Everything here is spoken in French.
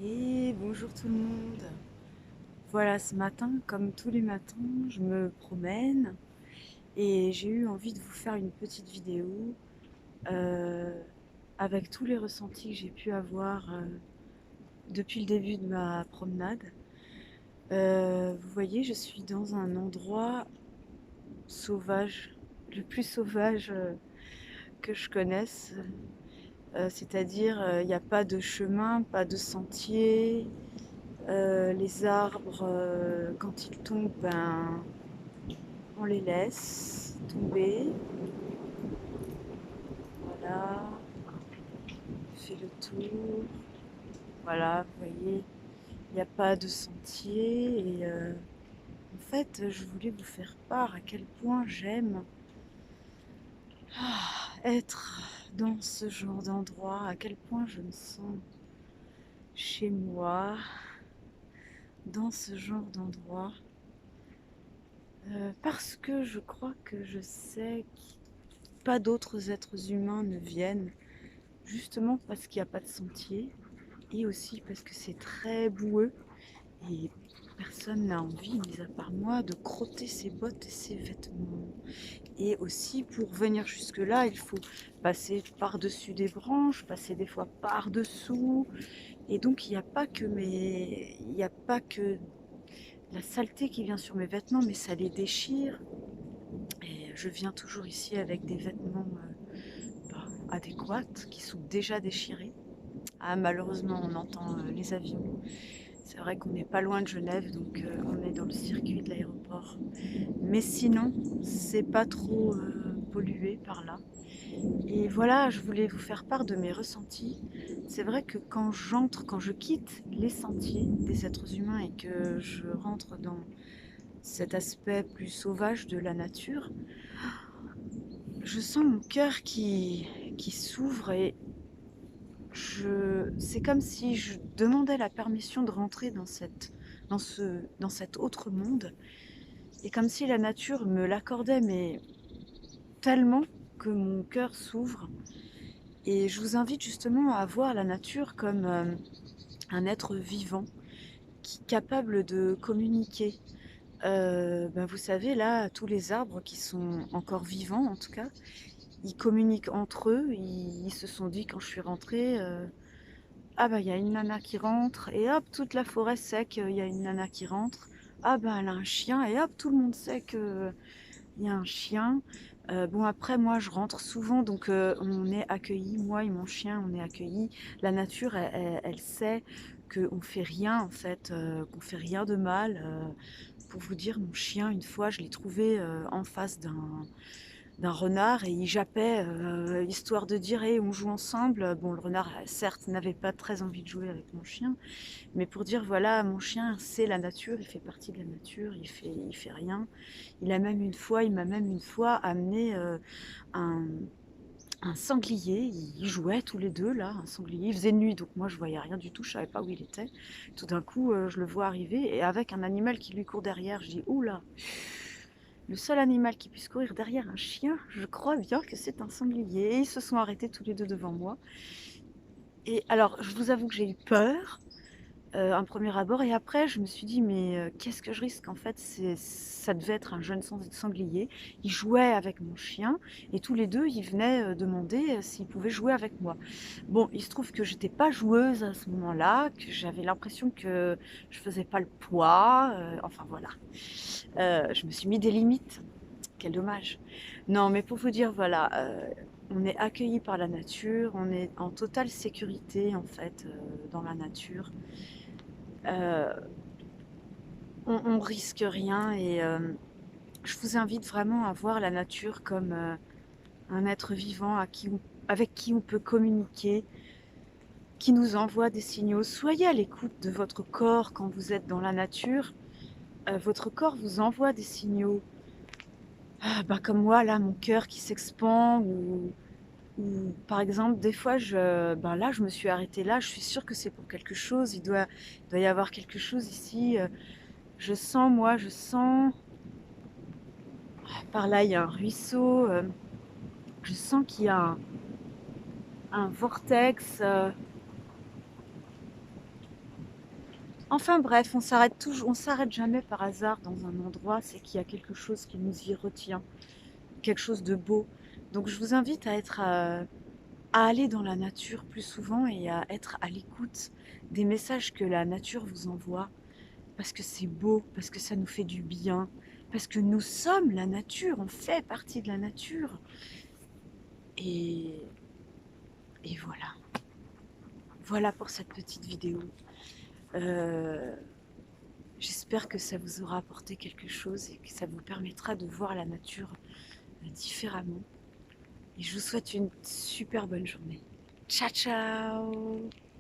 Et bonjour tout le monde. Voilà, ce matin, comme tous les matins, je me promène et j'ai eu envie de vous faire une petite vidéo euh, avec tous les ressentis que j'ai pu avoir depuis le début de ma promenade. Vous voyez, je suis dans un endroit sauvage, le plus sauvage que je connaisse. C'est-à-dire, il n'y a pas de chemin, pas de sentier. Les arbres, quand ils tombent, ben, on les laisse tomber. Voilà, on fait le tour. Voilà, vous voyez, il n'y a pas de sentier. Et en fait, je voulais vous faire part à quel point j'aime être dans ce genre d'endroit, à quel point je me sens chez moi, dans ce genre d'endroit. Parce que je crois que je sais que pas d'autres êtres humains ne viennent, justement parce qu'il n'y a pas de sentier, et aussi parce que c'est très boueux, et personne n'a envie, mis à part moi, de crotter ses bottes et ses vêtements. Et aussi, pour venir jusque-là, il faut passer par-dessus des branches, passer des fois par-dessous, et donc il n'y a pas que la saleté qui vient sur mes vêtements, mais ça les déchire. Et je viens toujours ici avec des vêtements adéquates qui sont déjà déchirés. Ah, malheureusement, on entend les avions. C'est vrai qu'on n'est pas loin de Genève, donc on est dans le circuit de l'aéroport. Mais sinon, c'est pas trop pollué par là. Et voilà, je voulais vous faire part de mes ressentis. C'est vrai que quand j'entre, quand je quitte les sentiers des êtres humains et que je rentre dans cet aspect plus sauvage de la nature, je sens mon cœur qui s'ouvre et c'est comme si je demandais la permission de rentrer dans cet autre monde. Et comme si la nature me l'accordait, mais tellement que mon cœur s'ouvre. Et je vous invite justement à voir la nature comme un être vivant, capable de communiquer. Ben vous savez, là, tous les arbres qui sont encore vivants, en tout cas, ils communiquent entre eux. Ils se sont dit, quand je suis rentrée, ah bah il y a une nana qui rentre, et hop, toute la forêt sait qu'il y a une nana qui rentre. Ah bah elle a un chien, et hop, tout le monde sait qu'il y a un chien. Bon après moi je rentre souvent, donc on est accueillis, moi et mon chien on est accueillis. La nature elle sait qu'on fait rien en fait, qu'on fait rien de mal. Pour vous dire, mon chien une fois je l'ai trouvé en face d'un renard et il jappait, histoire de dire hey, on joue ensemble. Bon, le renard, certes, n'avait pas très envie de jouer avec mon chien, mais pour dire voilà, mon chien, c'est la nature, il fait partie de la nature, il fait rien. Il m'a même une fois amené un, un sanglier, ils jouaient tous les deux là, un sanglier, il faisait nuit donc moi je voyais rien du tout, je savais pas où il était. Tout d'un coup je le vois arriver et avec un animal qui lui court derrière, je dis oula, le seul animal qui puisse courir derrière un chien, je crois bien que c'est un sanglier. Et ils se sont arrêtés tous les deux devant moi. Et alors, je vous avoue que j'ai eu peur, un premier abord, et après, je me suis dit, mais qu'est-ce que je risque? En fait, ça devait être un jeune sanglier. Il jouait avec mon chien, et tous les deux, ils venaient demander s'ils pouvaient jouer avec moi. Bon, il se trouve que j'étais pas joueuse à ce moment-là, que j'avais l'impression que je faisais pas le poids, enfin voilà. Je me suis mis des limites. Quel dommage. Non, mais pour vous dire, voilà, on est accueilli par la nature, on est en totale sécurité en fait dans la nature. Euh, on risque rien et je vous invite vraiment à voir la nature comme un être vivant avec qui on peut communiquer, qui nous envoie des signaux. Soyez à l'écoute de votre corps quand vous êtes dans la nature. Votre corps vous envoie des signaux. Ah, bah, comme moi, là, mon cœur qui s'expand ou par exemple, des fois, ben là, je me suis arrêtée là, je suis sûre que c'est pour quelque chose, il doit y avoir quelque chose ici. Je sens, par là, il y a un ruisseau, je sens qu'il y a un vortex, Enfin bref, on s'arrête jamais par hasard dans un endroit, c'est qu'il y a quelque chose qui nous y retient, quelque chose de beau. Donc je vous invite à aller dans la nature plus souvent et à être à l'écoute des messages que la nature vous envoie, parce que c'est beau, parce que ça nous fait du bien, parce que nous sommes la nature, on fait partie de la nature. Et, et voilà. Voilà pour cette petite vidéo. Euh, J'espère que ça vous aura apporté quelque chose et que ça vous permettra de voir la nature différemment. Et je vous souhaite une super bonne journée. Ciao ciao!